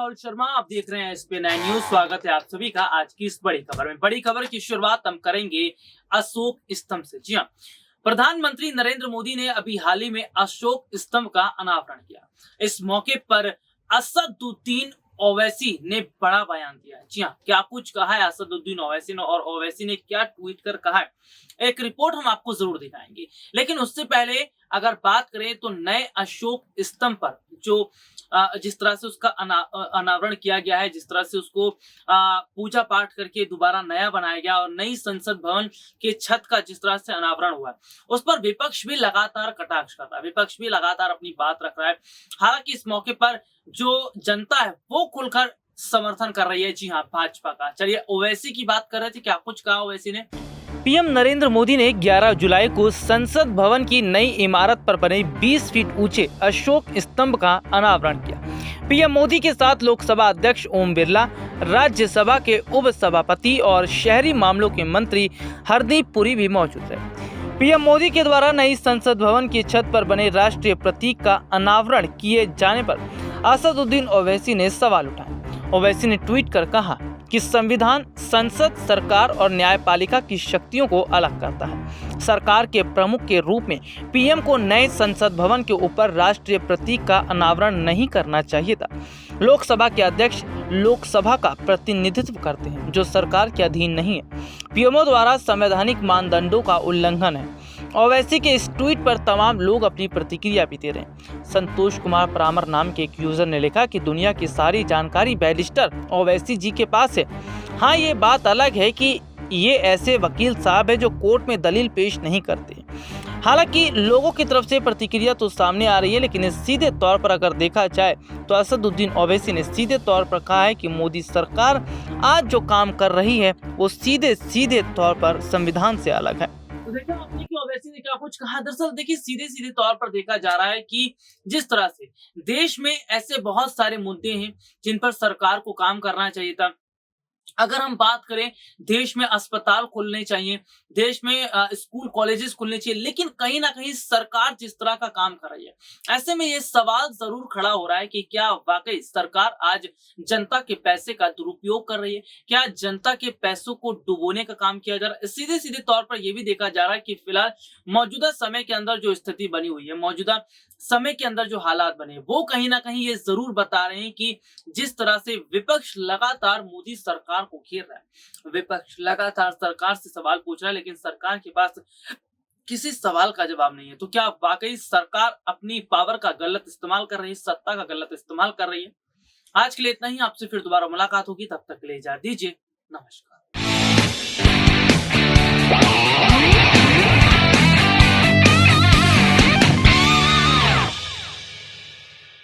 राहुल शर्मा, आप देख रहे हैं एसपी9 न्यूज। स्वागत है आप सभी का आज की इस बड़ी खबर में। बड़ी खबर की शुरुआत हम करेंगे अशोक स्तंभ से। जी हाँ, प्रधानमंत्री नरेंद्र मोदी ने अभी हाल ही में अशोक स्तंभ का अनावरण किया। इस मौके पर असदुद्दीन ओवैसी ने बड़ा बयान दिया है। जी हाँ, क्या कुछ कहा है असदुद्दीन ओवैसी ने और ओवैसी ने क्या ट्वीट कर कहा है, एक रिपोर्ट हम आपको जरूर दिखाएंगे। लेकिन उससे पहले अगर बात करें तो नए अशोक स्तंभ पर जो जिस तरह से उसका अनावरण किया गया है, जिस तरह से उसको पूजा पाठ करके दोबारा नया बनाया गया और नई संसद भवन के छत का जिस तरह से अनावरण हुआ, उस पर विपक्ष भी लगातार कटाक्ष कर रहा है, विपक्ष भी लगातार अपनी बात रख रहा है। हालांकि इस मौके पर जो जनता है वो खुलकर समर्थन कर रही है। जी हाँ, भाजपा का। चलिए ओवैसी की बात कर रहे थे, क्या कुछ कहा ओवैसी ने। पीएम नरेंद्र मोदी ने 11 जुलाई को संसद भवन की नई इमारत पर बने 20 फीट ऊंचे अशोक स्तंभ का अनावरण किया। पीएम मोदी के साथ लोकसभा अध्यक्ष ओम बिरला, राज्यसभा के उप सभापति और शहरी मामलों के मंत्री हरदीप पुरी भी मौजूद रहे। पीएम मोदी के द्वारा नई संसद भवन की छत पर बने राष्ट्रीय प्रतीक का अनावरण किए जाने पर असदुद्दीन ओवैसी ने सवाल उठाए। ओवैसी ने ट्वीट कर कहा कि संविधान संसद, सरकार और न्यायपालिका की शक्तियों को अलग करता है। सरकार के प्रमुख के रूप में पीएम को नए संसद भवन के ऊपर राष्ट्रीय प्रतीक का अनावरण नहीं करना चाहिए था। लोकसभा के अध्यक्ष लोकसभा का प्रतिनिधित्व करते हैं, जो सरकार के अधीन नहीं है। पीएमओ द्वारा संवैधानिक मानदंडों का उल्लंघन है। ओवैसी के इस ट्वीट पर तमाम लोग अपनी प्रतिक्रिया भी दे रहे हैं। संतोष कुमार परामर नाम के एक यूजर ने लिखा कि दुनिया की सारी जानकारी बैरिस्टर ओवैसी जी के पास है। हाँ, ये बात अलग है कि ये ऐसे वकील साहब है जो कोर्ट में दलील पेश नहीं करते। हालांकि लोगों की तरफ से प्रतिक्रिया तो सामने आ रही है, लेकिन सीधे तौर पर अगर देखा जाए तो असदुद्दीन ओवैसी ने सीधे तौर पर कहा है कि मोदी सरकार आज जो काम कर रही है वो सीधे तौर पर संविधान से अलग है। तो देखा आपने कि ओवैसी ने क्या कुछ कहा। दरअसल देखिए, सीधे तौर पर देखा जा रहा है कि जिस तरह से देश में ऐसे बहुत सारे मुद्दे हैं जिन पर सरकार को काम करना चाहिए था। अगर हम बात करें, देश में अस्पताल खुलने चाहिए, देश में स्कूल कॉलेजेस खुलने चाहिए, लेकिन कहीं ना कहीं सरकार जिस तरह का काम कर रही है, ऐसे में ये सवाल जरूर खड़ा हो रहा है कि क्या वाकई सरकार आज जनता के पैसे का दुरुपयोग कर रही है, क्या जनता के पैसों को डुबोने का काम किया जा रहा है। सीधे तौर पर यह भी देखा जा रहा है कि फिलहाल मौजूदा समय के अंदर जो स्थिति बनी हुई है, मौजूदा समय के अंदर जो हालात बने, वो कहीं ना कहीं ये जरूर बता रहे हैं कि जिस तरह से विपक्ष लगातार मोदी सरकार को घेर रहा है, विपक्ष लगातार सरकार से सवाल पूछ रहा है, लेकिन सरकार के पास किसी सवाल का जवाब नहीं है। तो क्या वाकई सरकार अपनी पावर का गलत इस्तेमाल कर रही है, सत्ता का गलत इस्तेमाल कर रही है। आज के लिए इतना ही। आपसे फिर दोबारा मुलाकात होगी, तब तक के लिए इजाजत दीजिए। नमस्कार।